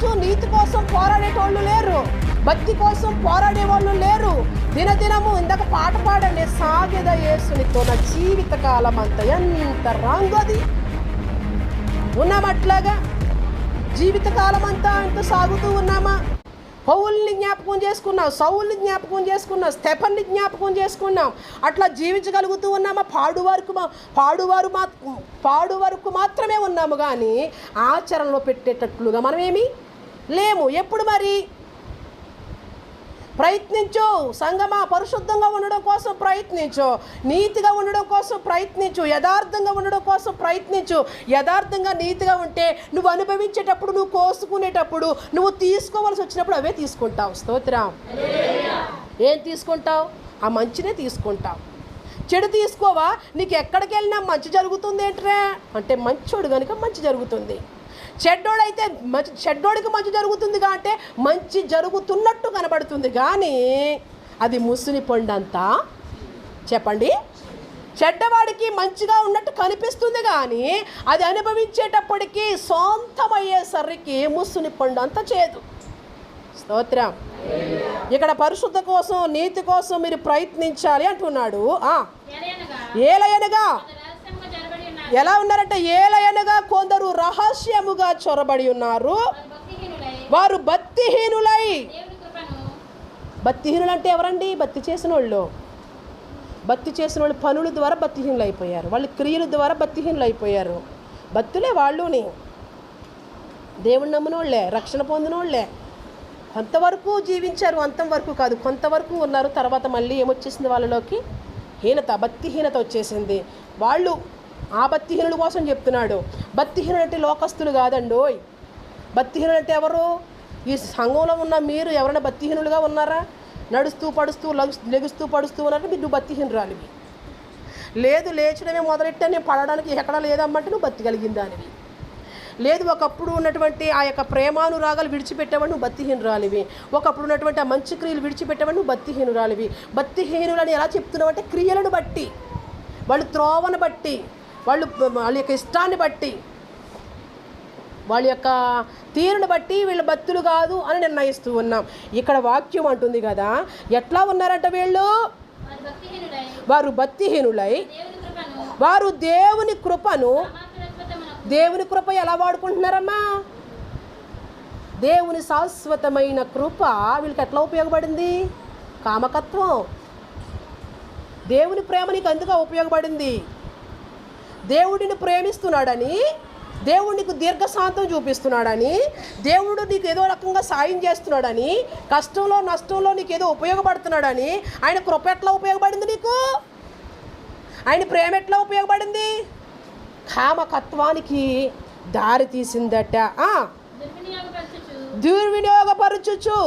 ఈరోజు నీతి కోసం పోరాడేటోళ్ళు లేరు, భక్తి కోసం పోరాడే వాళ్ళు లేరు. దినదినము ఇందాక పాట పాడండి, సాగెద యేసునితో నా జీవిత కాలం అంతా. ఎంత రాంగది ఉన్నామట్లాగా జీవితకాలం అంతా అంటూ సాగుతూ ఉన్నామా? పౌల్ని జ్ఞాపకం చేసుకున్నాం, సౌల్ని జ్ఞాపకం చేసుకున్నాం, స్టెఫన్ని జ్ఞాపకం చేసుకున్నాం. అట్లా జీవించగలుగుతూ ఉన్నామా? పాడు వరకు మాత్రమే ఉన్నాము, కానీ ఆచరణలో పెట్టేటట్లుగా మనమేమి లేము. ఎప్పుడు మరి? ప్రయత్నించు సంగమా, పరిశుద్ధంగా ఉండడం కోసం ప్రయత్నించు, నీతిగా ఉండడం కోసం ప్రయత్నించు, యథార్థంగా ఉండడం కోసం ప్రయత్నించు. యథార్థంగా నీతిగా ఉంటే నువ్వు అనుభవించేటప్పుడు, నువ్వు కోసుకునేటప్పుడు, నువ్వు తీసుకోవాల్సి వచ్చినప్పుడు అవే తీసుకుంటావు. స్తోత్రం. ఏం తీసుకుంటావు? ఆ మంచినే తీసుకుంటావు. చెడు తీసుకోవా? నీకు ఎక్కడికి వెళ్ళినా మంచి జరుగుతుంది ఏంట్రా అంటే మంచోడు కనుక మంచి జరుగుతుంది. చెడ్డోడైతే చెడ్డోడికి మంచి జరుగుతుంది అంటే మంచి జరుగుతున్నట్టు కనబడుతుంది, కానీ అది ముసిని పండంతా. చెప్పండి, చెడ్డవాడికి మంచిగా ఉన్నట్టు కనిపిస్తుంది, కానీ అది అనుభవించేటప్పటికీ సొంతమయ్యేసరికి ముసుని పండు అంత చేదు. స్తోత్రం. ఇక్కడ పరిశుద్ధ కోసం, నీతి కోసం మీరు ప్రయత్నించాలి అంటున్నాడు. ఏలయనగా ఎలా ఉన్నారంటే, ఏలయనగా కొందరు రహస్యముగా చొరబడి ఉన్నారు, వారు భక్తిహీనులై. భక్తిహీనులు అంటే ఎవరండి? భక్తి చేసిన వాళ్ళు. భక్తి చేసిన వాళ్ళు పనుల ద్వారా భక్తిహీనులు అయిపోయారు, వాళ్ళు క్రియల ద్వారా భక్తిహీనులు అయిపోయారు. భక్తులే వాళ్ళుని, దేవుని నమ్మిన వాళ్ళే, రక్షణ పొందిన వాళ్ళే. కొంతవరకు జీవించారు, అంతవరకు కాదు, కొంతవరకు ఉన్నారు. తర్వాత మళ్ళీ ఏమొచ్చేసింది వాళ్ళలోకి? హీనత, భక్తిహీనత వచ్చేసింది. వాళ్ళు ఆ భక్తిహీనుల కోసం చెప్తున్నాడు. భక్తిహీనులు అంటే లోకస్తులు కాదండోయ్. భక్తిహీనులు అంటే ఎవరు? ఈ సంఘంలో ఉన్న మీరు ఎవరైనా భక్తిహీనులుగా ఉన్నారా? నడుస్తూ పడుస్తూ లెగుస్తూ పడుస్తూ ఉన్నారంటే మీరు భక్తిహీనురాలివి. లేదు, లేచడమే మొదలెట్టా, నేను పడడానికి ఎక్కడా లేదమ్మంటే నువ్వు భక్తి కలిగిందానివి. లేదు, ఒకప్పుడు ఉన్నటువంటి ఆ యొక్క ప్రేమానురాగాలు విడిచిపెట్టేవాడు నువ్వు భక్తిహీనురాలివి. ఒకప్పుడు ఉన్నటువంటి ఆ మంచి క్రియలు విడిచిపెట్టేవాడు నువ్వు భక్తిహీనురాలివి. భక్తిహీనులని ఎలా చెప్తున్నావు అంటే క్రియలను బట్టి, వాళ్ళు త్రోవను బట్టి, వాళ్ళ యొక్క ఇష్టాన్ని బట్టి, వాళ్ళ యొక్క తీరును బట్టి వీళ్ళు భక్తులు కాదు అని నిర్ణయిస్తూ ఉన్నాం. ఇక్కడ వాక్యం అంటుంది కదా, ఎట్లా ఉన్నారంట వీళ్ళు? వారు భక్తిహీనులై, వారు దేవుని కృపను. దేవుని కృప ఎలా వాడుకుంటున్నారమ్మా? దేవుని శాశ్వతమైన కృప వీళ్ళకి ఎట్లా ఉపయోగపడింది? కామకత్వం. దేవుని ప్రేమ నీకు అందుగా ఉపయోగపడింది. దేవుడిని ప్రేమిస్తున్నాడని, దేవుడికి దీర్ఘశాంతం చూపిస్తున్నాడని, దేవుడు నీకు ఏదో రకంగా సాయం చేస్తున్నాడని, కష్టంలో నష్టంలో నీకు ఏదో ఉపయోగపడుతున్నాడని ఆయన కృప ఎట్లా ఉపయోగపడింది నీకు? ఆయన ప్రేమ ఎట్లా ఉపయోగపడింది? కామకత్వానికి దారి తీసిందట. దుర్వినియోగపరచుచు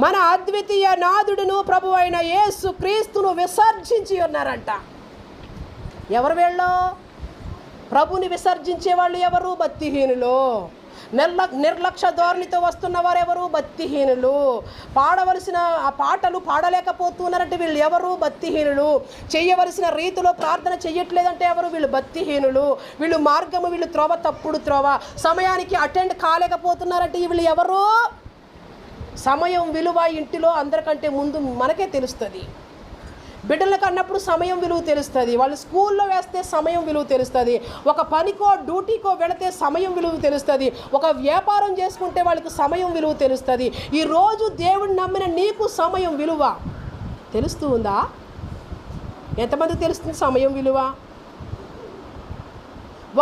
మన అద్వితీయ నాథుడును ప్రభు అయిన యేసు క్రీస్తును విసర్జించి ఉన్నారంట. ఎవరు వీళ్ళు? ప్రభుని విసర్జించే వాళ్ళు ఎవరు? భక్తిహీనులు. నిర్లక్ష్య ధోరణితో వస్తున్న వారు ఎవరు? భక్తిహీనులు. పాడవలసిన ఆ పాటలు పాడలేకపోతున్నారంటే వీళ్ళు ఎవరు? భక్తిహీనులు. చేయవలసిన రీతిలో ప్రార్థన చెయ్యట్లేదంటే ఎవరు? వీళ్ళు భక్తిహీనులు. వీళ్ళు మార్గము, వీళ్ళు త్రోవ తప్పుడు త్రోవ. సమయానికి అటెండ్ కాలేకపోతున్నారంటే వీళ్ళు ఎవరు? సమయం విలువ ఇంటిలో అందరికంటే ముందు మనకే తెలుస్తుంది. బిడ్డలకు అన్నప్పుడు సమయం విలువ తెలుస్తుంది. వాళ్ళు స్కూల్లో వేస్తే సమయం విలువ తెలుస్తుంది. ఒక పనికో డ్యూటీకో వెళితే సమయం విలువ తెలుస్తుంది. ఒక వ్యాపారం చేసుకుంటే వాళ్ళకి సమయం విలువ తెలుస్తుంది. ఈరోజు దేవుడిని నమ్మిన నీకు సమయం విలువ తెలుస్తూ ఉందా? ఎంతమందికి తెలుస్తుంది సమయం విలువ?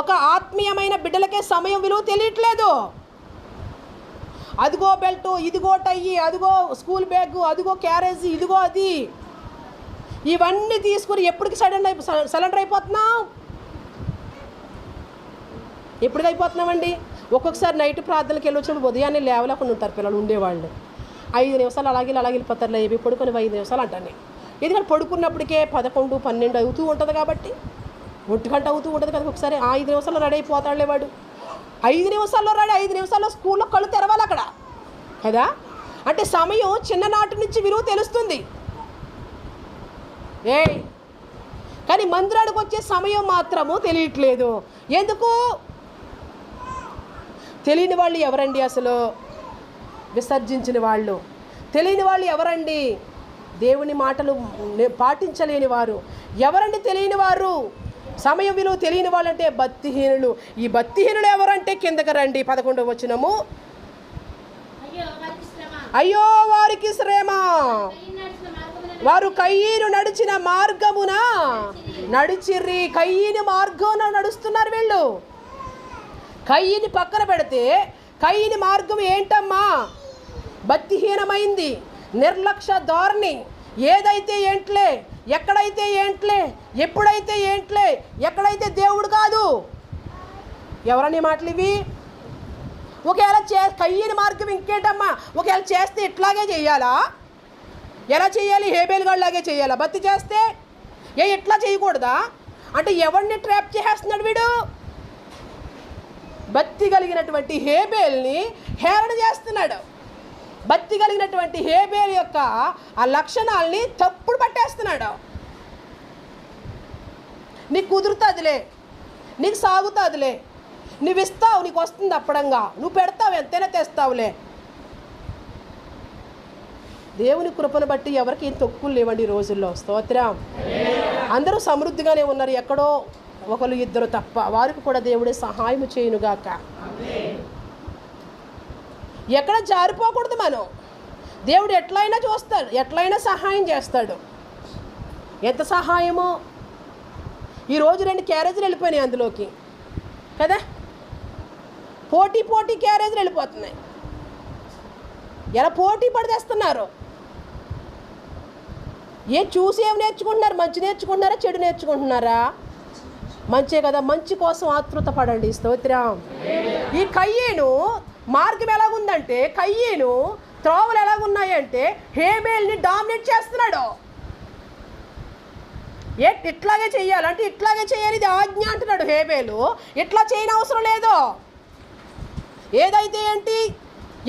ఒక ఆత్మీయమైన బిడ్డలకే సమయం విలువ తెలియట్లేదు. అదిగో బెల్ట్, ఇదిగో టై, అదిగో స్కూల్ బ్యాగ్, అదిగో క్యారేజ్, ఇదిగో అది, ఇవన్నీ తీసుకుని ఎప్పటికి సరెండర్ అయిపోతున్నాం? ఎప్పటికి అయిపోతున్నామండి? ఒక్కొక్కసారి నైట్ ప్రార్థనకి వెళ్ళి వచ్చినప్పుడు ఉదయాన్నే లేవలేకుండా ఉంటారు పిల్లలు ఉండేవాళ్ళు. 5 నిమిషాలు అలాగే వెళ్ళిపోతారు. లేవి పడుకొని 5 నిమిషాలు అంటాను. ఎందుకంటే పడుకున్నప్పటికే 11, 12 అవుతూ ఉంటుంది కాబట్టి, 1 గంట అవుతూ ఉంటుంది కదా. ఒకసారి 5 నిమిషాల్లో రెడీ అయిపోతాడులే వాడు. 5 నిమిషాల్లో రెడీ, 5 నిమిషాల్లో స్కూల్లో కళ్ళు తెరవాలి అక్కడ కదా. అంటే సమయం చిన్ననాటి నుంచి విలువ తెలుస్తుంది. కానీ మందిరానికి వచ్చే సమయం మాత్రము తెలియట్లేదు. ఎందుకు? తెలియని వాళ్ళు ఎవరండి? అసలు విసర్జించిన వాళ్ళు. తెలియని వాళ్ళు ఎవరండి? దేవుని మాటలు పాటించలేని వారు. ఎవరండి తెలియని వారు? సమయం విలువ తెలియని వాళ్ళంటే భక్తిహీనులు. ఈ భక్తిహీనులు ఎవరంటే కిందకి రండి, 11వ వచనము. అయ్యో వారికి శ్రమ, వారు కయ్యను నడిచిన మార్గమున నడిచిర్రి. కయ్యని మార్గమున నడుస్తున్నారు వీళ్ళు. కయ్యని పక్కన పెడితే కయ్యని మార్గం ఏంటమ్మా? భక్తిహీనమైంది, నిర్లక్ష్య ధోరణి. ఏదైతే ఏంట్లే, ఎక్కడైతే ఏంట్లే, ఎప్పుడైతే ఏంట్లే, ఎక్కడైతే దేవుడు కాదు. ఎవరని మాటలు ఇవి? ఒకవేళ కయ్యని మార్గం ఇంకేంటమ్మా? ఒకవేళ చేస్తే ఇట్లాగే చెయ్యాలా? ఎలా చేయాలి? హేబేలుగాళ్ళలాగే చేయాలా? భక్తి చేస్తే ఇట్లా చేయకూడదా? అంటే ఎవరిని ట్రాప్ చేసేస్తున్నాడు వీడు? భక్తి కలిగినటువంటి హేబేల్ని హేళన చేస్తున్నాడు. భక్తి కలిగినటువంటి హేబేల్ యొక్క ఆ లక్షణాలని తప్పుడు పట్టేస్తున్నాడు. నీకు కుదురుతుందిలే, నీకు సాగుతుందిలే, నువ్వు ఇస్తావు, నీకు వస్తుంది అప్పడంగా, నువ్వు పెడతావు, ఎంతైనా తెస్తావులే. దేవుని కృపను బట్టి ఎవరికి ఏం తక్కువ లేవండి ఈ రోజుల్లో. స్తోత్రం. అందరూ సమృద్ధిగానే ఉన్నారు, ఎక్కడో ఒకరు ఇద్దరు తప్ప. వారికి కూడా దేవుడే సహాయం చేయునుగాక. ఎక్కడ జారిపోకూడదు మనం. దేవుడు ఎట్లయినా చూస్తాడు, ఎట్లయినా సహాయం చేస్తాడు. ఎంత సహాయమో! ఈరోజు 2 క్యారేజీలు వెళ్ళిపోయినాయి అందులోకి కదా. పోటీ క్యారేజీలు వెళ్ళిపోతున్నాయి. ఎలా పోటీ పడితేస్తున్నారు. చూసి ఏమి నేర్చుకుంటున్నారు? మంచి నేర్చుకుంటున్నారా, చెడు నేర్చుకుంటున్నారా? మంచే కదా. మంచి కోసం ఆతృత పడండి. స్తోత్రం. ఈ కయ్యేను మార్గం ఎలాగుందంటే, కయ్యేను త్రోవలు ఎలాగున్నాయంటే హేబేల్ని డామినేట్ చేస్తున్నాడు. ఇట్లాగే చెయ్యాలంటే ఇట్లాగే చేయాలి, ఇది ఆజ్ఞ అంటున్నాడు హేబేలు. ఇట్లా చేయని అవసరం లేదు. ఏదైతే ఏంటి,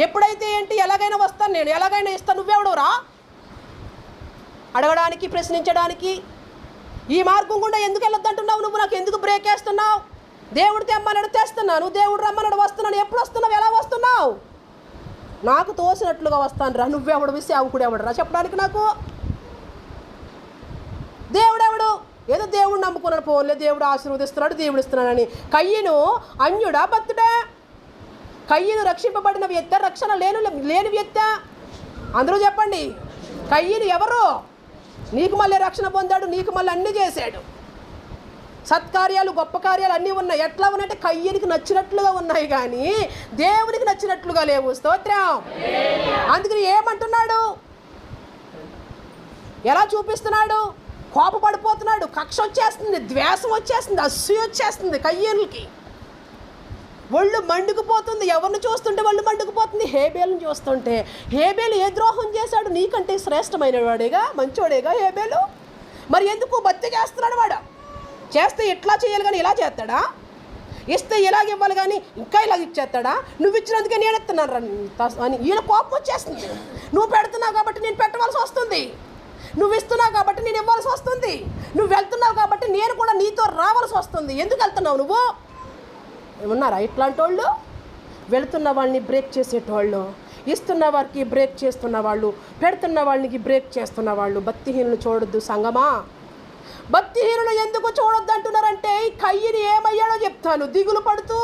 ఎప్పుడైతే ఏంటి, ఎలాగైనా వస్తాను నేను, ఎలాగైనా ఇస్తాను, నువ్వెవడురా అడగడానికి, ప్రశ్నించడానికి? ఈ మార్గం గుండా ఎందుకు వెళ్ళొద్దంటున్నావు? నువ్వు నాకు ఎందుకు బ్రేక్ వేస్తున్నావు? దేవుడు తెమ్మన్నాడు, తెస్తున్నాను. దేవుడు రమ్మన్నాడు, వస్తున్నాను. ఎప్పుడు వస్తున్నావు? ఎలా వస్తున్నావు? నాకు తోసినట్లుగా వస్తాను రా. నువ్వెవడు? సేవకుడు ఎవడు రా చెప్పడానికి నాకు? దేవుడెవడు? ఏదో దేవుడు నమ్ముకున్నాడు, పోన్లే దేవుడు ఆశీర్వదిస్తున్నాడు, దేవుడు ఇస్తున్నాడని. కయ్యను అన్యుడా, భక్తుడా? కయ్యను రక్షింపబడిన వ్యక్తి, రక్షణ లేని వ్యక్తి? అందరూ చెప్పండి. కయ్యను ఎవరు? నీకు మళ్ళీ రక్షణ పొందాడు, నీకు మళ్ళీ అన్నీ చేశాడు. సత్కార్యాలు, గొప్ప కార్యాలు అన్నీ ఉన్నాయి. ఎట్లా ఉన్నాయంటే కయ్యనికి నచ్చినట్లుగా ఉన్నాయి, కానీ దేవునికి నచ్చినట్లుగా లేవు. స్తోత్రం. అందుకని ఏమంటున్నాడు? ఎలా చూపిస్తున్నాడు? కోపపడిపోతున్నాడు, కక్ష వచ్చేస్తుంది, ద్వేషం వచ్చేస్తుంది, అసూయ వచ్చేస్తుంది కయ్యనులకి. ఒళ్ళు మండుకుపోతుంది. ఎవరిని చూస్తుంటే ఒళ్ళు మండుకుపోతుంది. హేబేలుని చూస్తుంటే. హేబేలు ఏ ద్రోహం చేశాడు? నీకంటే శ్రేష్టమైన వాడేగా, మంచోడేగా హేబేలు. మరి ఎందుకు భక్తి చేస్తున్నాడు వాడు? చేస్తే ఇట్లా చేయాలి కానీ ఇలా చేస్తాడా? ఇస్తే ఇలాగ ఇవ్వాలి కానీ ఇంకా ఇలాగ ఇచ్చేస్తాడా? నువ్వు ఇచ్చినందుకే నేను ఇస్తున్నాను అని ఈయన కోపం వచ్చేస్తుంది. నువ్వు పెడుతున్నావు కాబట్టి నేను పెట్టవలసి వస్తుంది, నువ్వు ఇస్తున్నావు కాబట్టి నేను ఇవ్వాల్సి వస్తుంది, నువ్వు వెళ్తున్నావు కాబట్టి నేను కూడా నీతో రావాల్సి వస్తుంది. ఎందుకు వెళ్తున్నావు నువ్వు? ఉన్నారా ఇట్లాంటి వాళ్ళు? వెళుతున్న వాళ్ళని బ్రేక్ చేసేటోళ్ళు, ఇస్తున్న వారికి బ్రేక్ చేస్తున్న వాళ్ళు, పెడుతున్న వాళ్ళకి బ్రేక్ చేస్తున్న వాళ్ళు. భక్తిహీనులు చూడొద్దు సంగమా. భక్తిహీనులు ఎందుకు చూడొద్దు అంటున్నారంటే, ఈ కయ్యని ఏమయ్యాడో చెప్తాను. దిగులు పడుతూ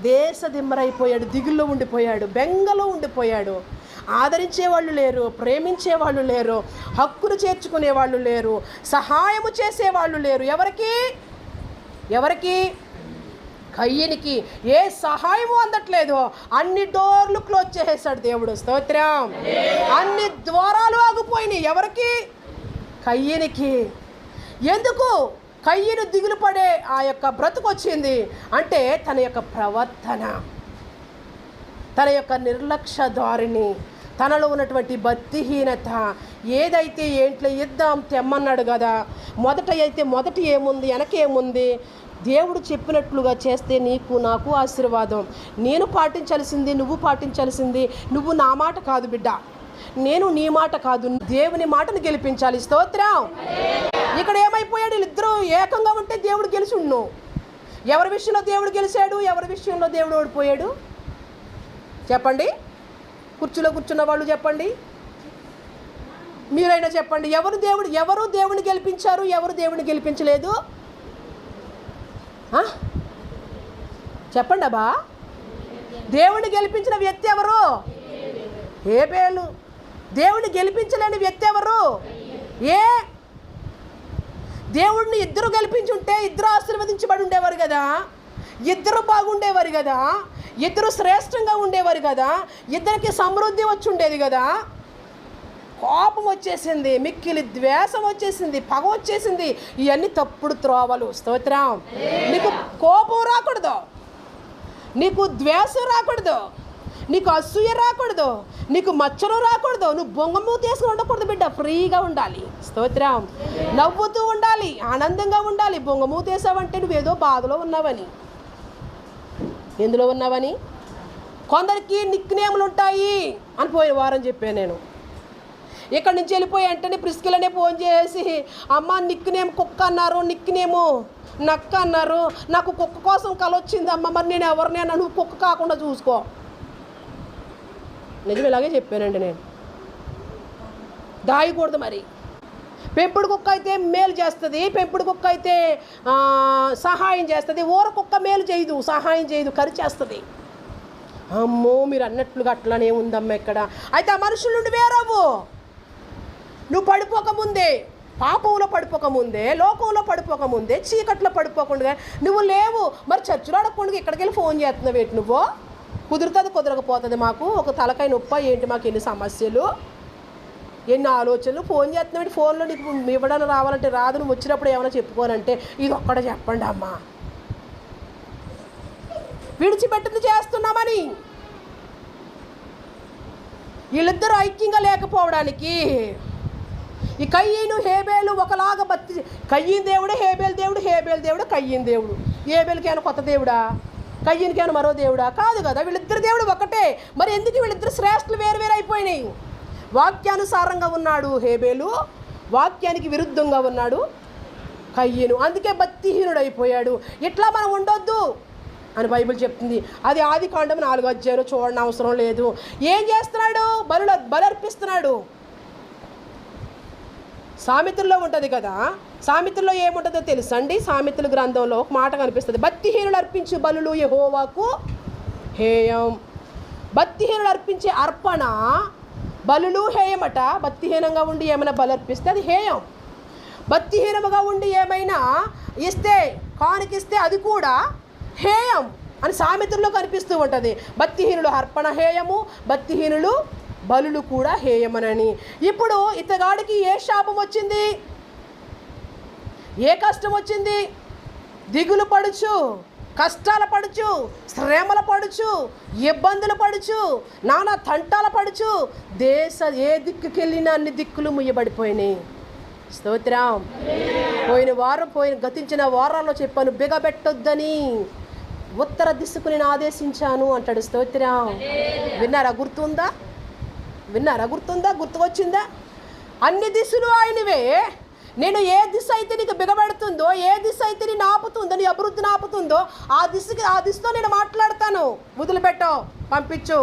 దేశదిమ్మరైపోయాడు, దిగుల్లో ఉండిపోయాడు, బెంగలో ఉండిపోయాడు. ఆదరించేవాళ్ళు లేరు, ప్రేమించేవాళ్ళు లేరు, హక్కును చేర్చుకునే వాళ్ళు లేరు, సహాయము చేసేవాళ్ళు లేరు. ఎవరికి? కయ్యనికి ఏ సహాయము అందట్లేదు. అన్ని డోర్లు క్లోజ్ చేసేసాడు దేవుడు. స్తోత్రం. అన్ని ద్వారాలు ఆగిపోయినాయి. ఎవరికి? కయ్యనికి. ఎందుకు కయ్యను దిగులు పడే ఆ యొక్క బ్రతుకు వచ్చింది అంటే, తన యొక్క ప్రవర్తన, తన యొక్క నిర్లక్ష్య ధోరణి, తనలో ఉన్నటువంటి భక్తిహీనత. ఏదైతే ఏంట్లో ఇద్దాం తెమ్మన్నాడు కదా, మొదట ఏముంది, వెనకేముంది? దేవుడు చెప్పినట్లుగా చేస్తే నీకు నాకు ఆశీర్వాదం. నేను పాటించాల్సింది, నువ్వు పాటించాల్సింది. నువ్వు నా మాట కాదు బిడ్డ, నేను నీ మాట కాదు, దేవుని మాటను గెలిపించాలి. స్తోత్రం. ఇక్కడ ఏమైపోయాడు? వీళ్ళిద్దరూ ఏకంగా ఉంటే దేవుడు గెలిచుండు. ఎవరి విషయంలో దేవుడు గెలిచాడు, ఎవరి విషయంలో దేవుడు ఓడిపోయాడు? చెప్పండి. కుర్చీలో కూర్చున్న వాళ్ళు చెప్పండి, మీరైనా చెప్పండి. ఎవరు దేవుని గెలిపించారు, ఎవరు దేవుని గెలిపించలేదు? చెప్పండి అబ్బా. దేవుని గెలిపించిన వ్యక్తి ఎవరు? హేబేలు. దేవుని గెలిపించలేని వ్యక్తి ఎవరు? దేవుడిని ఇద్దరు గెలిపించుంటే ఇద్దరు ఆశీర్వదించబడి ఉండేవారు కదా, ఇద్దరు బాగుండేవారు కదా, ఇద్దరు శ్రేష్టంగా ఉండేవారు కదా, ఇద్దరికి సమృద్ధి వచ్చి ఉండేది కదా. కోపం వచ్చేసింది, మిక్కిలి ద్వేషం వచ్చేసింది, పగ వచ్చేసింది. ఇవన్నీ తప్పుడు త్రోవలు. స్తోత్రం. నీకు కోపం రాకూడదు, నీకు ద్వేషం రాకూడదు, నీకు అసూయ రాకూడదు, నీకు మచ్చలు రాకూడదు. నువ్వు బొంగము తీసుకుని ఉండకూడదు బిడ్డ. ఫ్రీగా ఉండాలి. స్తోత్రం. నవ్వుతూ ఉండాలి, ఆనందంగా ఉండాలి. బొంగము తీసావంటే నువ్వేదో బాధలో ఉన్నావని. ఎందులో ఉన్నావని? కొందరికి నిక్నేములు ఉంటాయి అని పోయిన వారం చెప్పాను నేను. ఇక్కడి నుంచి వెళ్ళిపోయి వెంటనే ప్రిస్కిలనే ఫోన్ చేసి, అమ్మ నిక్నేమ్ కుక్క అన్నారు, నిక్నేము నక్క అన్నారు, నాకు కుక్క కోసం కల వచ్చింది అమ్మ, మరి నేను ఎవరినైనా నువ్వు కుక్క కాకుండా చూసుకో. నిజం ఇలాగే చెప్పానండి నేను. దాయకూడదు మరి. పెంపుడు కుక్క అయితే మేలు చేస్తుంది, పెంపుడు కుక్క అయితే సహాయం చేస్తుంది. ఊర కుక్క మేలు చేయదు, సహాయం చేయదు, కరిచేస్తుంది. అమ్మో మీరు అన్నట్లుగా అట్లానే ఉందమ్మ ఇక్కడ. అయితే ఆ మనుషుల నుండి వేరవు. నువ్వు పడిపోకముందే, పాపంలో పడిపోకముందే, లోకంలో పడిపోకముందే, చీకట్లో పడిపోకుండా నువ్వు లేవు. మరి చర్చిలో అడగకుండా ఇక్కడికి వెళ్ళి ఫోన్ చేస్తున్నావు ఏంటి నువ్వు? కుదురుతుంది కుదరకపోతుంది. మాకు ఒక తలకాయ నొప్ప ఏంటి, మాకు ఎన్ని సమస్యలు, ఎన్ని ఆలోచనలు. ఫోన్ చేస్తున్నావు, ఫోన్లో నీకు ఇవ్వడానికి రావాలంటే రాదు, నువ్వు వచ్చినప్పుడు ఏమైనా చెప్పుకోనంటే ఇది ఒక్కడే చెప్పండి అమ్మా. విడిచిపెట్టింది చేస్తున్నామని. వీళ్ళిద్దరూ ఐక్యంగా లేకపోవడానికి ఈ కయ్యను హేబేలు ఒకలాగా కయ్యన్ దేవుడే హేబేలు దేవుడు, హేబేలు దేవుడు కయ్యన్ దేవుడు. హేబేలుకేమైనా కొత్త దేవుడా, కయ్యన్కేమైనా మరో దేవుడా? కాదు కదా, వీళ్ళిద్దరు దేవుడు ఒకటే. మరి ఎందుకు వీళ్ళిద్దరు శ్రేష్ఠులు వేరు అయిపోయినాయి? వాక్యానుసారంగా ఉన్నాడు హేబేలు, వాక్యానికి విరుద్ధంగా ఉన్నాడు కయ్యను. అందుకే భక్తిహీనుడు అయిపోయాడు. ఇట్లా మనం ఉండొద్దు అని బైబిల్ చెప్తుంది. అది ఆదికాండం 4వ అధ్యాయంలో చూడని అవసరం లేదు. ఏం చేస్తున్నాడు? బలర్పిస్తున్నాడు. సామెతల్లో ఉంటుంది కదా, సామెతల్లో ఏముంటుందో తెలుసా అండి? సామెతల గ్రంథంలో ఒక మాట కనిపిస్తుంది, భక్తిహీనులు అర్పించే బలులు యెహోవాకు హేయం. భక్తిహీనులు అర్పించే అర్పణ బలులు హేయమట. భక్తిహీనంగా ఉండి ఏమైనా బలర్పిస్తే అది హేయం. భక్తిహీనముగా ఉండి ఏమైనా ఇస్తే, కానుకిస్తే అది కూడా హేయం అని సామెతల్లో కనిపిస్తూ ఉంటుంది. భక్తిహీనులు అర్పణ హేయము, భక్తిహీనులు బలులు కూడా హేయమనని. ఇప్పుడు ఇతగాడికి ఏ శాపం వచ్చింది, ఏ కష్టం వచ్చింది? దిగులు పడుచు, కష్టాల పడుచు, శ్రమల పడుచు, ఇబ్బందులు పడుచు, నానా తంటాల పడుచు, ఏ దిక్కుకెళ్ళినా అన్ని దిక్కులు ముయ్యబడిపోయినాయి. స్తోత్రం. గతించిన వారాల్లో చెప్పాను, బిగబెట్టొద్దని ఉత్తర దిశకు నేను ఆదేశించాను అంటాడు. స్తోత్రం. విన్నారా? గుర్తుకొచ్చిందా? అన్ని దిశలు ఆయనవే. నేను ఏ దిశ అయితే నీకు బిగబెడుతుందో, ఏ దిశ అయితే నేను ఆపుతుందో, నీ అభివృద్ధిని ఆపుతుందో ఆ దిశతో నేను మాట్లాడతాను. వదిలిపెట్టో, పంపించు.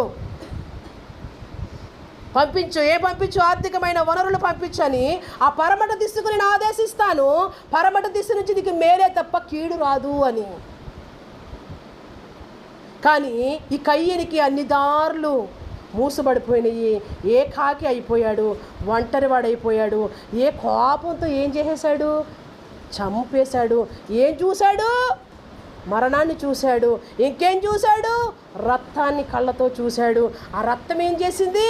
పంపించు, ఆర్థికమైన వనరులు పంపించని ఆ పరమట దిశకు నేను ఆదేశిస్తాను. పరమట దిశ నుంచి నీకు మేలే తప్ప కీడు రాదు అని. కానీ ఈ కయ్యనికి అన్ని దారులు మూసబడిపోయినాయి. ఏ కాకి అయిపోయాడు, ఒంటరివాడైపోయాడు. ఏ కోపంతో ఏం చేసేశాడు? చంపేశాడు. ఏం చూశాడు? మరణాన్ని చూశాడు. ఇంకేం చూశాడు? రక్తాన్ని కళ్ళతో చూశాడు. ఆ రక్తం ఏం చేసింది?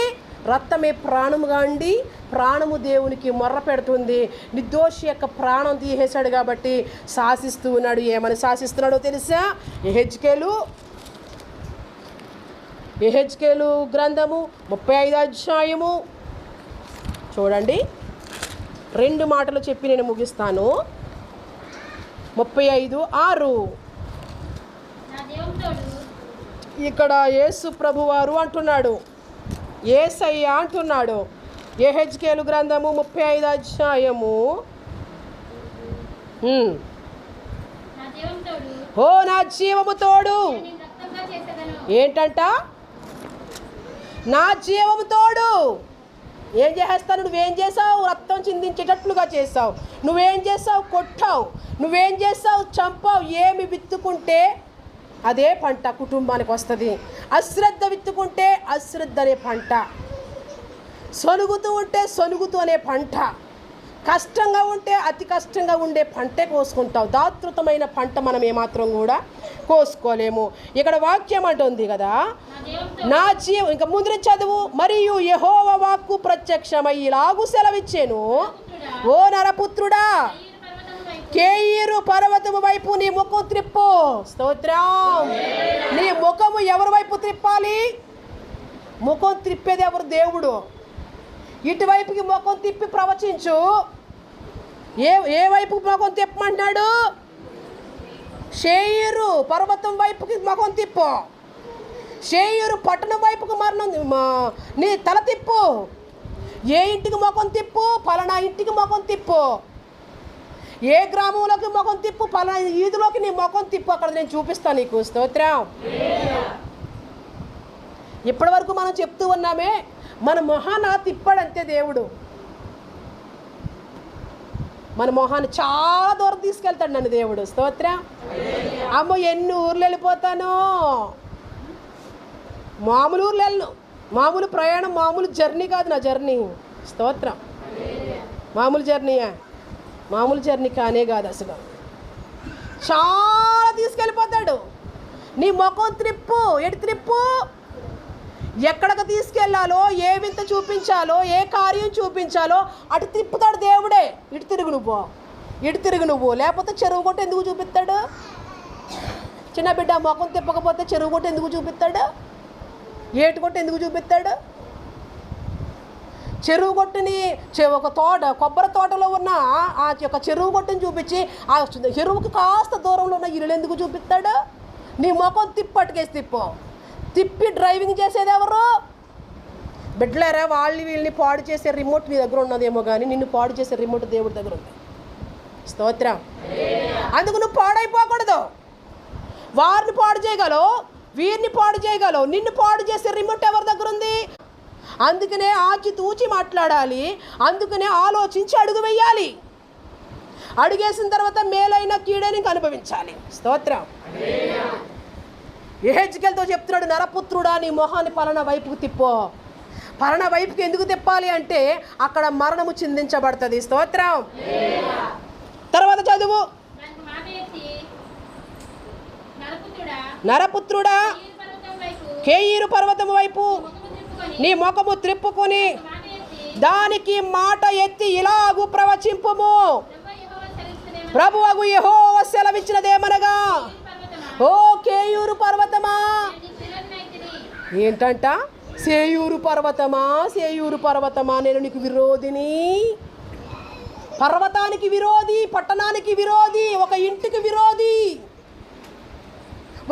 రక్తమే ప్రాణముగా ఉండి ప్రాణము దేవునికి మొర్ర పెడుతుంది. నిర్దోషి యొక్క ప్రాణం తీసేశాడు కాబట్టి శాసిస్తూ ఉన్నాడు. ఏమని శాసిస్తున్నాడో తెలుసా? యెహెజ్కేలు గ్రంథము 35వ అధ్యాయము చూడండి. 2 మాటలు చెప్పి నేను ముగిస్తాను. 35:6 ఇక్కడ యేసు ప్రభువారు అంటున్నాడు, యేసయ్య అంటున్నాడు. యెహెజ్కేలు గ్రంథము 35వ అధ్యాయము ఓ నా జీవము తోడు. ఏంటంట? నా జీవము తోడు. ఏం చేస్తాను? నువ్వేం చేసావు? రక్తం చిందించేటట్లుగా చేసావు. నువ్వేం చేసావు? కొట్టావు. నువ్వేం చేసావు? చంపావు. ఏమి విత్తుకుంటే అదే పంట కుటుంబానికి వస్తుంది. అశ్రద్ధ విత్తుకుంటే అశ్రద్ధ అనే పంట, సొనుగుతూ ఉంటే సొనుగుతూ అనే పంట, కష్టంగా ఉంటే అతి కష్టంగా ఉండే పంటే కోసుకుంటావు. దాతృతమైన పంట మనం ఏమాత్రం కూడా కోసుకోలేము. ఇక్కడ వాక్యం అంటుంది కదా, నా జీవం. ఇంకా ముందు చదువు. మరియు యెహోవా వాక్కు ప్రత్యక్షమై ఇలాగు సెలవిచ్చాను, ఓ నరపుత్రుడా, కేయీరు పర్వతము వైపు నీ ముఖం త్రిప్పు. స్తోత్రం. నీ ముఖము ఎవరి వైపు త్రిప్పాలి? ముఖం త్రిప్పేది ఎవరు? దేవుడు. ఇటువైపుకి ముఖం తిప్పి ప్రవచించు. ఏ వైపు ముఖం తిప్పమంటున్నాడు? షేయీరు పర్వతం వైపుకి ముఖం తిప్పు. షేయీరు పట్టణం వైపుకి నీ తల తిప్పు. ఏ ఇంటికి ముఖం తిప్పు? పలానా ఇంటికి ముఖం తిప్పు. ఏ గ్రామంలోకి ముఖం తిప్పు? పలానా ఈదులోకి నీ ముఖం తిప్పు. అక్కడ నేను చూపిస్తాను నీకు. స్తోత్రం. ఇప్పటి వరకు మనం చెప్తూ ఉన్నామే, మన మొహాన్ని తిప్పాడంతే దేవుడు. మన మొహాన్ని చాలా దూరం తీసుకెళ్తాడు నన్ను దేవుడు. స్తోత్రం. అమ్మో, ఎన్ని ఊర్లు వెళ్ళిపోతాను. మామూలు ఊర్లు వెళ్ళను. మామూలు ప్రయాణం, మామూలు జర్నీ కాదు నా జర్నీ. స్తోత్రం. మామూలు జర్నీయా? మామూలు జర్నీ కానే కాదు అసలు. చాలా తీసుకెళ్ళిపోతాడు. నీ ముఖం త్రిప్పు. ఎటు త్రిప్పు? ఎక్కడికి తీసుకెళ్లాలో, ఏ వింత చూపించాలో, ఏ కార్యం చూపించాలో అటు తిప్పుతాడు దేవుడే. ఇటు తిరుగు నువ్వు, ఇటు తిరుగు నువ్వు. లేకపోతే చెరువు కొట్టు ఎందుకు చూపిస్తాడు? చిన్న బిడ్డ ముఖం తిప్పకపోతే చెరువు కొట్టు ఎందుకు చూపిస్తాడు? ఏటు కొట్టు ఎందుకు చూపిస్తాడు? చెరువు కొట్టుని ఒక తోట, కొబ్బరి తోటలో ఉన్న ఆ యొక్క చెరువు కొట్టుని చూపించి ఆ చెరువుకి కాస్త దూరంలో ఉన్న ఇల్లు ఎందుకు చూపిస్తాడు? నీ ముఖం తిప్పట్టుకేసి తిప్పి డ్రైవింగ్ చేసేది ఎవరు? బిడ్డలారా, వీళ్ళని పాడు చేసే రిమోట్ నీ దగ్గర ఉన్నదేమో కానీ నిన్ను పాడు చేసే రిమోట్ దేవుడి దగ్గర ఉంది. స్తోత్రం. అందుకు నువ్వు పాడైపోకూడదు. వారిని పాడు చేయగలవు, వీరిని పాడు చేయగలవు. నిన్ను పాడు చేసే రిమోట్ ఎవరి దగ్గర ఉంది? అందుకనే ఆచితూచి మాట్లాడాలి. అందుకనే ఆలోచించి అడుగు వేయాలి. అడుగేసిన తర్వాత మేలైన కీడని అనుభవించాలి. స్తోత్రం. యెహెజ్కేలుతో చెప్తున్నాడు, నరపుత్రుడా, నీ మొహాన్ని పలానా వైపుకు తిప్పో. పలానా వైపుకి ఎందుకు తిప్పాలి అంటే అక్కడ మరణము చిందించబడుతుంది. స్తోత్రం. తర్వాత చదువు. నరపుత్రుడా, కేయీరు పర్వతం వైపు నీ ముఖము త్రిప్పుకొని దానికి మాట ఎత్తి ఇలాగు ప్రవచింపుము. ప్రభువగు యెహోవా సెలవిచ్చినదేమనగా, ఓ కేయూరు పర్వతమా. ఏంటంట? సేయూరు పర్వతమా, సేయూరు పర్వతమా, నేను నీకు విరోధిని. పర్వతానికి విరోధి, పట్టణానికి విరోధి, ఒక ఇంటికి విరోధి,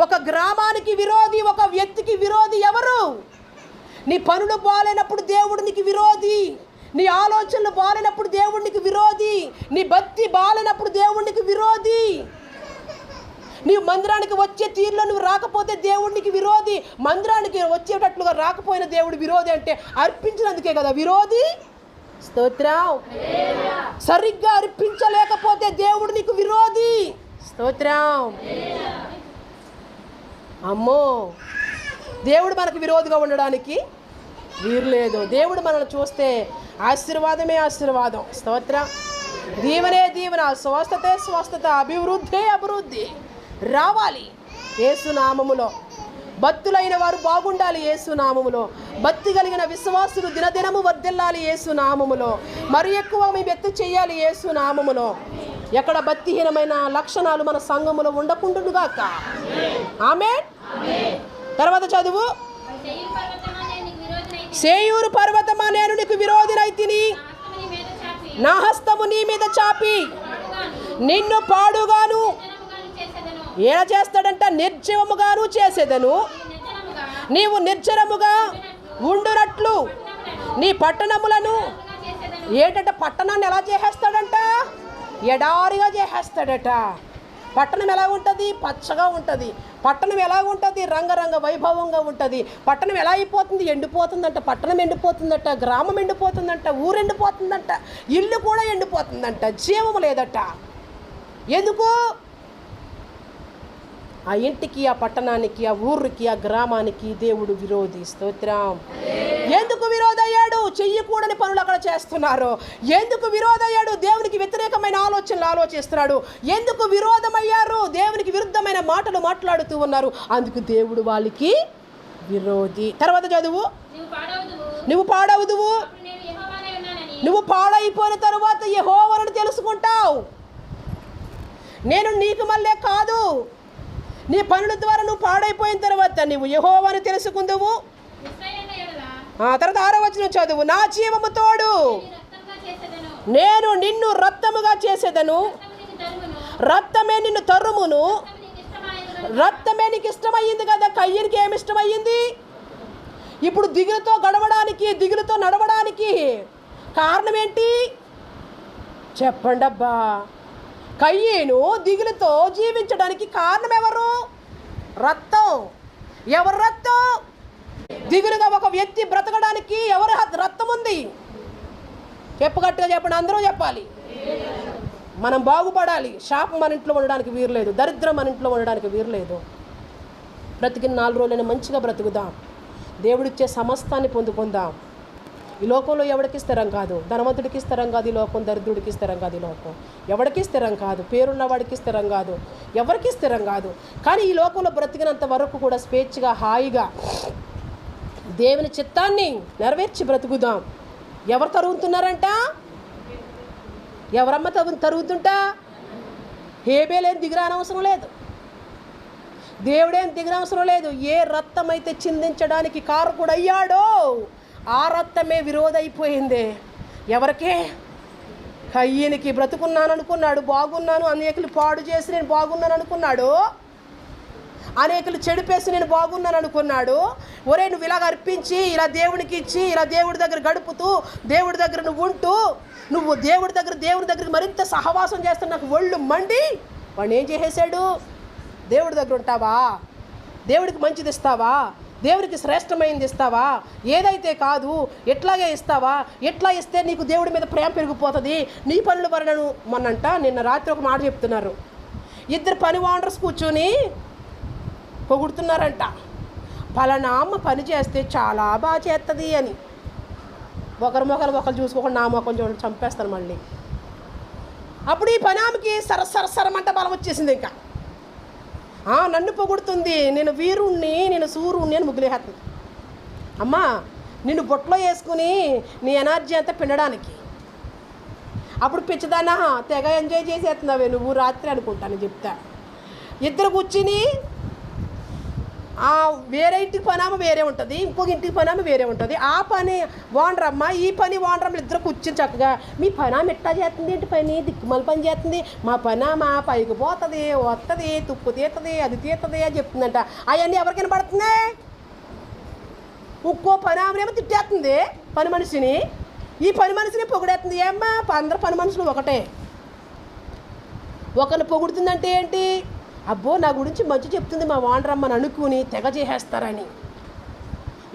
ఒక గ్రామానికి విరోధి, ఒక వ్యక్తికి విరోధి ఎవరు? నీ పనులు బాలేనప్పుడు దేవుడు నీకు విరోధి. నీ ఆలోచనలు బాలేనప్పుడు దేవుడికి విరోధి. నీ భక్తి బాలేనప్పుడు దేవుడికి విరోధి. నీవు మందిరానికి వచ్చే తీరులో నువ్వు రాకపోతే దేవుడికి విరోధి. మందిరానికి వచ్చేటట్లుగా రాకపోయిన దేవుడు విరోధి అంటే అర్పించినందుకే కదా విరోధి. స్తోత్రం. సరిగ్గా అర్పించలేకపోతే దేవుడు నీకు విరోధి. స్తోత్రం. అమ్మో, దేవుడు మనకు విరోధిగా ఉండడానికి వీర్లేదు. దేవుడు మనల్ని చూస్తే ఆశీర్వాదమే ఆశీర్వాదం. స్తోత్రం. దీవెనే దీవెన, స్వస్థతే స్వస్థత, అభివృద్ధే అభివృద్ధి రావాలి యేసు నామములో. భక్తులైన వారు బాగుండాలి యేసు నామములో. భక్తి కలిగిన విశ్వాసులు దినదినము వర్ధిల్లాలి యేసు నామములో. మరి ఎక్కువ మీ వ్యక్తి చేయాలి యేసు నామములో. ఎక్కడ భక్తిహీనమైన లక్షణాలు మన సంఘములో ఉండకుండుగాక. ఆమేన్. తర్వాత చదువు. సేయూరు పర్వతమా, నేను నీకు విరోధినైతిని. నా హస్తము నీ మీద చాపి నిన్ను పాడుగాను ఏం చేస్తాడంట? నిర్జీవముగాను చేసేదను. నీవు నిర్జనముగా ఉండునట్లు నీ పట్టణములను. ఏంటంటే పట్టణాన్ని ఎలా చేసేస్తాడంట? ఎడారిగా చేసేస్తాడట. పట్టణం ఎలా ఉంటుంది? పచ్చగా ఉంటుంది. పట్టణం ఎలా ఉంటుంది? రంగరంగ వైభవంగా ఉంటుంది. పట్టణం ఎలా అయిపోతుంది? ఎండిపోతుందంట. పట్టణం ఎండిపోతుందట, గ్రామం ఎండిపోతుందంట, ఊరు ఎండిపోతుందంట, ఇల్లు కూడా ఎండిపోతుందంట, జీవం లేదట. ఎందుకు? ఆ ఇంటికి, ఆ పట్టణానికి, ఆ ఊరికి, ఆ గ్రామానికి దేవుడు విరోధి. స్తోత్రం. ఎందుకు విరోధయ్యాడు? చెయ్యకూడని పనులు అక్కడ చేస్తున్నారు. ఎందుకు విరోధయ్యాడు? దేవునికి వ్యతిరేకమైన ఆలోచనలు ఆలోచిస్తున్నాడు. ఎందుకు విరోధమయ్యారు? దేవునికి విరుద్ధమైన మాటలు మాట్లాడుతూ ఉన్నారు. అందుకు దేవుడు వాళ్ళకి విరోధి. తర్వాత చదువు. నువ్వు పాడవుదువు. నువ్వు పాడైపోయిన తర్వాత యెహోవాను తెలుసుకుంటావు. నేను నీకు మళ్ళీ కాదు, నీ పనుల ద్వారా నువ్వు పాడైపోయిన తర్వాత నువ్వు యెహోవాను తెలుసుకుందువు. తర్వాత 6వ వచనం చదువు. నా జీవము తోడు నేను నిన్ను రక్తముగా చేసేదను, రక్తమే నిన్ను తరుమును. రక్తమే నీకు ఇష్టమయ్యింది కదా. కయ్యనికి ఏమి ఇష్టమయ్యింది? ఇప్పుడు దిగులుతో గడవడానికి, దిగులుతో నడవడానికి కారణం ఏంటి చెప్పండి అబ్బా. కయ్యేను దిగులుతో జీవించడానికి కారణం ఎవరు? రక్తం. ఎవరు రక్తం? దిగులుగా ఒక వ్యక్తి బ్రతకడానికి ఎవరి రక్తం ఉంది? చెప్పగట్టుగా చెప్పండి, అందరూ చెప్పాలి. మనం బాగుపడాలి. శాపం మన ఇంట్లో ఉండడానికి వీరలేదు, దరిద్రం మన ఇంట్లో ఉండడానికి వీరలేదు. బ్రతికిన 4 రోజులైనా మంచిగా బ్రతుకుదాం. దేవుడిచ్చే సమస్తాన్ని పొందుకుందాం. ఈ లోకంలో ఎవరికి స్థిరం కాదు. ధనవంతుడికి స్థిరం కాదు ఈ లోకం, దరిద్రుడికి స్థిరం కాదు ఈ లోకం. ఎవరికి స్థిరం కాదు. పేరున్నవాడికి స్థిరం కాదు, ఎవరికి స్థిరం కాదు. కానీ ఈ లోకంలో బ్రతికినంత వరకు కూడా స్వేచ్ఛగా, హాయిగా దేవుని చిత్తాన్ని నెరవేర్చి బ్రతుకుదాం. ఎవరు తరుగుతున్నారంట? ఎవరమ్మ తరుగుతుంటా? హేబేలేం దిగిరానవసరం లేదు, దేవుడేం దిగినవసరం లేదు. ఏ రక్తం అయితే చిందించడానికి కారకుడు అయ్యాడో ఆ రక్తమే విరోధైపోయింది. ఎవరికే? కయ్యనికి. బ్రతుకున్నాను అనుకున్నాడు, బాగున్నాను. అనేకులు పాడు చేసి నేను బాగున్నాను అనుకున్నాడు. అనేకులు చెడిపేసి నేను బాగున్నాను అనుకున్నాడు. ఒరే నువ్వు ఇలాగ అర్పించి, ఇలా దేవునికి ఇచ్చి, ఇలా దేవుడి దగ్గర గడుపుతూ, దేవుడి దగ్గర నువ్వు ఉంటూ, నువ్వు దేవుడి దగ్గరికి మరింత సహవాసం చేస్తున్న నాకు ఒళ్ళు మండి వాడిని ఏం చేసేసాడు? దేవుడి దగ్గర ఉంటావా? దేవుడికి మంచిది ఇస్తావా? దేవుడికి శ్రేష్టమైనది ఇస్తావా? ఏదైతే కాదు ఎట్లాగే ఇస్తావా? ఎట్లా ఇస్తే నీకు దేవుడి మీద ప్రేమ పెరిగిపోతుంది. నీ పనుల వలనను. నిన్న రాత్రి ఒక మాట చెప్తున్నారు. 2 పని వాండర్స్ కూర్చొని పొగుడుతున్నారంట. పలానా అమ్మ పని చేస్తే చాలా బాగా చేస్తుంది అని. ఒకరి మొక్కలు ఒకరు చూసుకోకుండా నా మొక్కలు చూడండి చంపేస్తాను మళ్ళీ. అప్పుడు ఈ పని ఆమెకి సరసరమంట బలం వచ్చేసింది. ఇంకా నన్ను పొగుడుతుంది, నేను వీరుణ్ణి, నేను సూర్యుణ్ణి అని ముగ్గులేస్తుంది. అమ్మా నిన్ను బొట్లో వేసుకుని నీ ఎనర్జీ అంతా పిండడానికి. అప్పుడు పిచ్చిదానా తెగ ఎంజాయ్ చేసేస్తున్నావే నువ్వు రాత్రి అనుకుంటాను చెప్తా. 2 కూర్చుని వేరే ఇంటికి పనామ వేరే ఉంటుంది, ఇంకొక ఇంటికి పనామ వేరే ఉంటుంది. ఆ పని వాండరమ్మ, ఈ పని వాండరమ్మ 2 కూర్చుని చక్కగా మీ పనామ ఎట్టా చేస్తుంది, ఏంటి పని దిక్కుమల పని చేస్తుంది, మా పనామ పైకి పోతుంది, వస్తుంది, తుప్పు తీస్తుంది, అది తీస్తుంది అని చెప్తుందంట. అవన్నీ ఎవరికైనా పడుతున్నాయి? ఇంకో పనామనేమో తిట్టేస్తుంది పని మనిషిని, ఈ పని మనిషిని పొగిడేస్తుంది. ఏమ్మా అందరు పని మనుషులు ఒకటే. ఒకరిని పొగుడుతుందంటే ఏంటి? అబ్బో నా గురించి మంచి చెప్తుంది మా వాండరమ్మని అనుకుని తెగ చేసేస్తారని.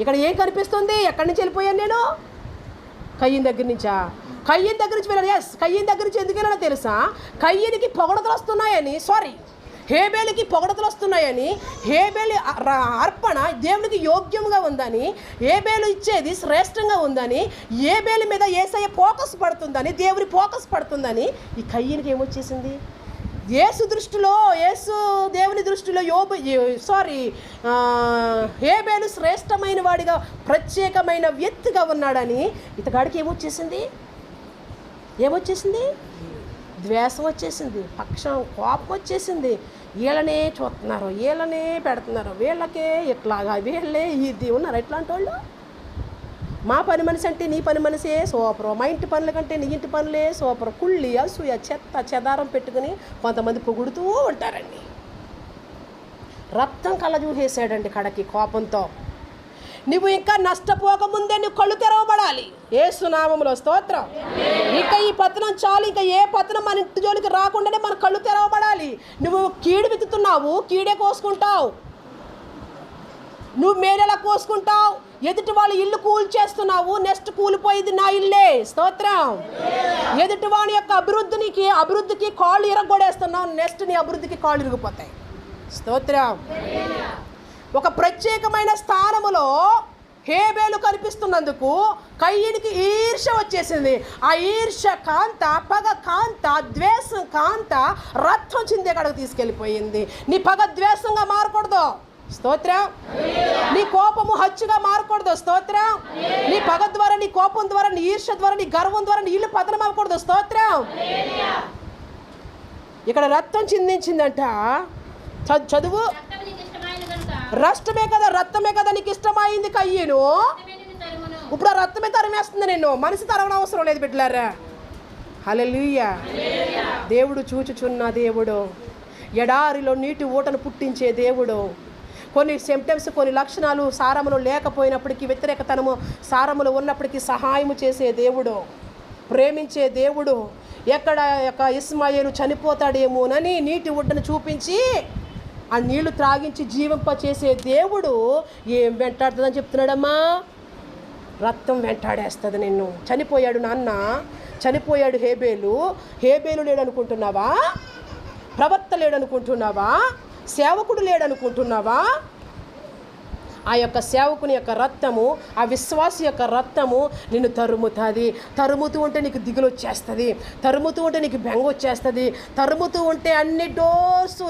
ఇక్కడ ఏం కనిపిస్తుంది? ఎక్కడి నుంచి వెళ్ళిపోయాను నేను? కయ్యని దగ్గర నుంచా? కయ్యని దగ్గర నుంచి వెళ్ళాను. ఎస్, కయ్యని దగ్గర నుంచి ఎందుకు వెళ్ళానో తెలుసా? కయ్యనికి పొగడతలు వస్తున్నాయని, హేబేలుకి పొగడతలు వస్తున్నాయని, హేబేలు అర్పణ దేవునికి యోగ్యంగా ఉందని, హేబేలు ఇచ్చేది శ్రేష్టంగా ఉందని, హేబేలు మీద యేసయ్య ఫోకస్ పడుతుందని, దేవుని ఫోకస్ పడుతుందని ఈ కయ్యనికి ఏమొచ్చేసింది? దేవుని దృష్టిలో హేబేలు శ్రేష్టమైన వాడిగా, ప్రత్యేకమైన వ్యక్తిగా ఉన్నాడని ఇతగాడికి ఏమొచ్చేసింది? ద్వేషం వచ్చేసింది, పక్షం, కోపం వచ్చేసింది. వీళ్ళనే చూస్తున్నారు, వీళ్ళనే పెడుతున్నారు, వీళ్ళకే ఇట్లాగా, వీళ్ళే ఇది ఉన్నారు. ఎట్లాంటి వాళ్ళు? మా పని మనిషి అంటే నీ పని మనిషే సూపరు, మా ఇంటి పనుల కంటే నీ ఇంటి పనులే సూపరు. కుళ్ళి అసూయ చెత్త చెదారం పెట్టుకుని కొంతమంది పొగుడుతూ ఉంటారండి. రక్తం కళ్ళ చూసేసాడండి కడకి కోపంతో. నువ్వు ఇంకా నష్టపోకముందే నువ్వు కళ్ళు తెరవబడాలి. యేసు నామములో స్తోత్రం. ఇంకా ఈ పతనం చాలు, ఇంకా ఏ పతనం మన ఇంటి జోలికి రాకుండానే మన కళ్ళు తెరవబడాలి. నువ్వు కీడు విత్తుతున్నావు, కీడే కోసుకుంటావు. నువ్వు మేలెలా కోసుకుంటావు. ఎదుటి వాళ్ళు ఇల్లు కూల్చేస్తున్నావు, నెక్స్ట్ కూలిపోయింది నా ఇల్లే. స్తోత్రం. ఎదుటి వాడి యొక్క అభివృద్ధికి కాళ్ళు ఇరగొడేస్తున్నావు, నెక్స్ట్ నీ అభివృద్ధికి కాళ్ళు ఇరిగిపోతాయి. స్తోత్రం. ఒక ప్రత్యేకమైన స్థానములో హేబేలు కనిపిస్తున్నందుకు కయ్యనికి ఈర్ష్య వచ్చేసింది. ఆ ఈర్ష్య కాంత, పగ కాంత, ద్వేషం కాంత రక్తం చిందే కడకు తీసుకెళ్ళిపోయింది. నీ పగ ద్వేషంగా మారకూడదు. స్తోత్రం. నీ కోపము హత్యగా మారకూడదు. స్తోత్రం. నీ పగ ద్వారా, నీ కోపం ద్వారా, నీ ఈర్ష్య ద్వారా, నీ గర్వం ద్వారా నీ ఇల్లు పతనం అవ్వకూడదు. స్తోత్రం. ఇక్కడ రక్తం చిందించిందంట. చదువు. రక్తమే కదా నీకు ఇష్టమైంది కయ్యను. ఇప్పుడు ఆ రక్తమే తరిమేస్తుంది నిన్ను. మనిషి తరవడం అవసరం లేదు బిడ్డలారా. హల్లెలూయా. దేవుడు చూచుచున్న దేవుడు, ఎడారిలో నీటి ఊటను పుట్టించే దేవుడు. కొన్ని సిమ్టమ్స్, కొన్ని లక్షణాలు సారములు లేకపోయినప్పటికీ, వ్యతిరేకతనము సారములు ఉన్నప్పటికీ సహాయము చేసే దేవుడు, ప్రేమించే దేవుడు. ఎక్కడ ఇస్మాయేలు చనిపోతాడేమోనని నీటి ఊటను చూపించి ఆ నీళ్లు త్రాగించి జీవింపచేసే దేవుడు ఏం వెంటాడుతుందని చెప్తున్నాడమ్మా? రక్తం వెంటాడేస్తుంది నిన్ను. చనిపోయాడు నాన్న, చనిపోయాడు హేబేలు లేడనుకుంటున్నావా? ప్రవక్త లేడనుకుంటున్నావా? సేవకుడు లేడనుకుంటున్నావా? ఆ యొక్క సేవకుని యొక్క రక్తము, ఆ విశ్వాసి యొక్క రక్తము నిన్ను తరుముతుంది. తరుముతూ ఉంటే నీకు దిగులు వచ్చేస్తుంది, తరుముతూ ఉంటే నీకు బెంగ వచ్చేస్తుంది, తరుముతూ ఉంటే అన్ని డోర్సు,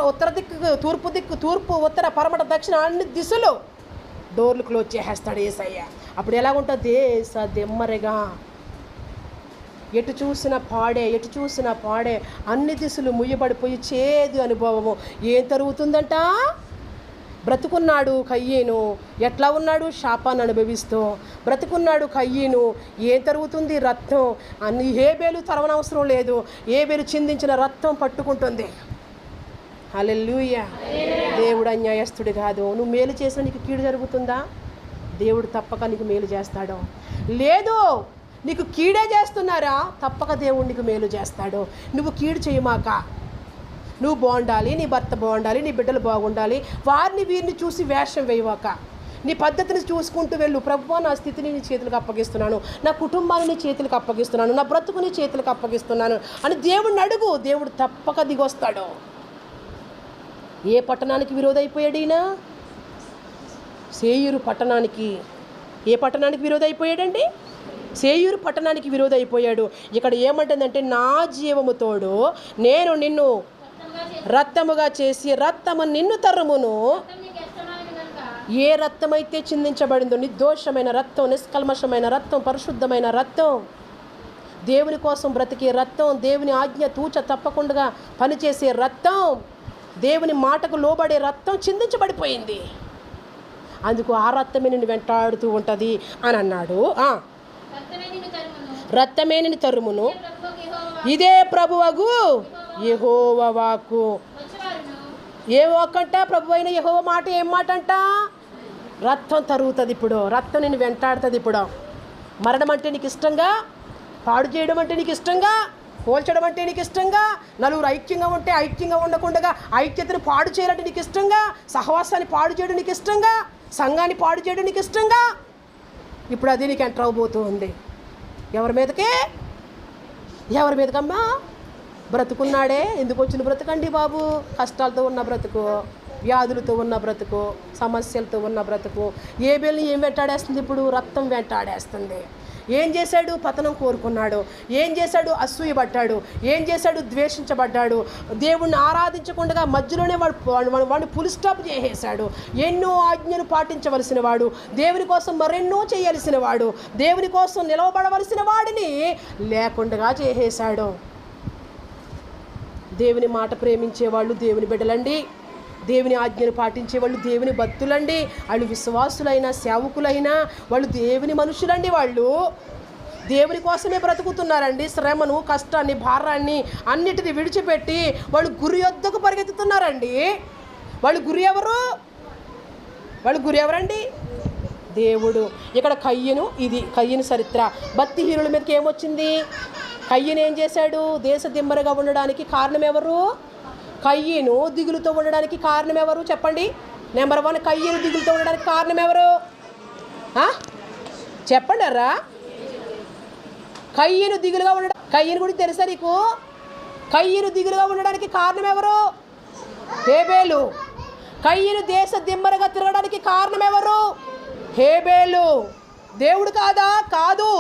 ఉత్తర దిక్కు, తూర్పు, ఉత్తర, పరమట, దక్షిణ అన్ని దిశలు డోర్లు క్లోజ్ చేసేస్తాడు యేసయ్య. అప్పుడు ఎలా ఉంటుంది? దెమ్మరిగా ఎటు చూసిన పాడే, అన్ని దిశలు ముయ్యబడిపోయి చేదు అనుభవము. ఏం తరుగుతుందంట? బ్రతుకున్నాడు కయ్యేను. ఎట్లా ఉన్నాడు? శాపాన్ని అనుభవిస్తూ బ్రతుకున్నాడు కయ్యేను. ఏం తరుగుతుంది? రక్తం. అన్ని హేబేలు తరవనవసరం లేదు. హేబేలు చిందించిన రక్తం పట్టుకుంటుంది. హల్లెలూయా. దేవుడు అన్యాయస్తుడు కాదు. నువ్వు మేలు చేసిన నీకు కీడు జరుగుతుందా? దేవుడు తప్పక నీకు మేలు చేస్తాడు. లేదు, నీకు కీడే చేస్తున్నారా? తప్పక దేవుడు నీకు మేలు చేస్తాడు. నువ్వు కీడు చేయమాక. నువ్వు బాగుండాలి, నీ భర్త బాగుండాలి, నీ బిడ్డలు బాగుండాలి. వారిని వీరిని చూసి వేషం వేయవాక. నీ పద్ధతిని చూసుకుంటూ వెళ్ళు. ప్రభువా, నా స్థితిని నీ చేతులకు అప్పగిస్తున్నాను, నా కుటుంబాన్ని నీ చేతులకు అప్పగిస్తున్నాను, నా బ్రతుకు నీ చేతులకు అప్పగిస్తున్నాను అని దేవుడిని అడుగు. దేవుడు తప్పక దిగొస్తాడు. ఏ పట్టణానికి విరోధైపోయాడు ఈయన? సేయూరు పట్టణానికి. ఏ పట్టణానికి విరోధైపోయాడండి? సేయూరు పట్టణానికి విరోధైపోయాడు. ఇక్కడ ఏమంటుందంటే, నా జీవము తోడు నేను నిన్ను రక్తముగా చేసి రక్తము నిన్ను తరుమును. ఏ రక్తమైతే చిందించబడిందో, నిర్దోషమైన రక్తం, నిష్కల్మషమైన రక్తం, పరిశుద్ధమైన రక్తం, దేవుని కోసం బ్రతికే రక్తం, దేవుని ఆజ్ఞ తూచ తప్పకుండా పనిచేసే రక్తం, దేవుని మాటకు లోబడే రక్తం చిందించబడిపోయింది. అందుకు ఆ రక్తమే నిన్ను వెంటాడుతూ ఉంటుంది అని అన్నాడు. రక్తమే నిన్ను తరుమును, ఇదే ప్రభువగు యెహోవా వాక్కు. ఏ వాక్కంట? ప్రభు అయిన యెహోవా మాట. ఏం మాట అంట? రక్తం తరుగుతుంది. ఇప్పుడు రక్తం నిన్ను వెంటాడుతుంది. ఇప్పుడు మరణం అంటే నీకు ఇష్టంగా, పాడు చేయడం అంటే నీకు ఇష్టంగా, పోల్చడం అంటే నీకు ఇష్టంగా, నలుగురు ఐక్యంగా ఉంటే ఐక్యంగా ఉండకుండా ఐక్యతను పాడు చేయాలంటే నీకు ఇష్టంగా, సహవాసాన్ని పాడు చేయడం నీకు ఇష్టంగా, సంఘాన్ని పాడు చేయడం నీకు ఇష్టంగా. ఇప్పుడు అది నీకు ఎంటర్ అవబోతూ ఉంది. ఎవరి మీదకే? ఎవరి మీదకమ్మా? బ్రతుకున్నాడే. ఎందుకు వచ్చిన బ్రతుకండి బాబు? కష్టాలతో ఉన్న బ్రతుకు, వ్యాధులతో ఉన్న బ్రతుకు, సమస్యలతో ఉన్న బ్రతుకు. హేబేలుని ఏం వెంటాడేస్తుంది? ఇప్పుడు రక్తం వెంటాడేస్తుంది. ఏం చేశాడు? పతనం కోరుకున్నాడు. ఏం చేశాడు? అసూయ పడ్డాడు. ఏం చేశాడు? ద్వేషించబడ్డాడు. దేవుణ్ణి ఆరాధించకుండా మధ్యలోనే వాడిని ఫుల్ స్టాప్ చేసేశాడు. ఎన్నో ఆజ్ఞలు పాటించవలసిన వాడు, దేవుని కోసం మరెన్నో చేయాల్సిన వాడు, దేవుని కోసం నిలవబడవలసిన వాడిని లేకుండా చేసేశాడు. దేవుని మాట ప్రేమించేవాళ్ళు దేవుని బిడ్డలండి, దేవుని ఆజ్ఞను పాటించేవాళ్ళు దేవుని భక్తులండి. వాళ్ళు విశ్వాసులైనా సేవకులైనా వాళ్ళు దేవుని మనుషులండి. వాళ్ళు దేవుని కోసమే బ్రతుకుతున్నారండి. శ్రమను, కష్టాన్ని, భారాన్ని అన్నిటిని విడిచిపెట్టి వాళ్ళు గురి యొద్దకు పరిగెత్తుతున్నారండి. వాళ్ళు గురి ఎవరు? వాళ్ళు గురి ఎవరండి? దేవుడు. ఇక్కడ కయ్యను, ఇది కయ్యను చరిత్ర. భక్తిహీనుల మీదకి ఏమొచ్చింది? కయ్యను ఏం చేశాడు? దేశ దిమ్మరగా ఉండడానికి కారణం ఎవరు? కయ్యను దిగులుతో ఉండడానికి కారణం ఎవరు చెప్పండి? నెంబర్ 1, కయ్యను దిగులుతో ఉండడానికి కారణం ఎవరు? చెప్పండి అర్రా. కయ్యను దిగులుగా ఉండడం, కయ్యను గురించి తెలుసా నీకు? కయ్యను దిగులుగా ఉండడానికి కారణం ఎవరు? హేబేలు. కయ్యను దేశ దిమ్మరగా తిరగడానికి కారణం ఎవరు? హేబేలు. దేవుడు కాదా? కాదు.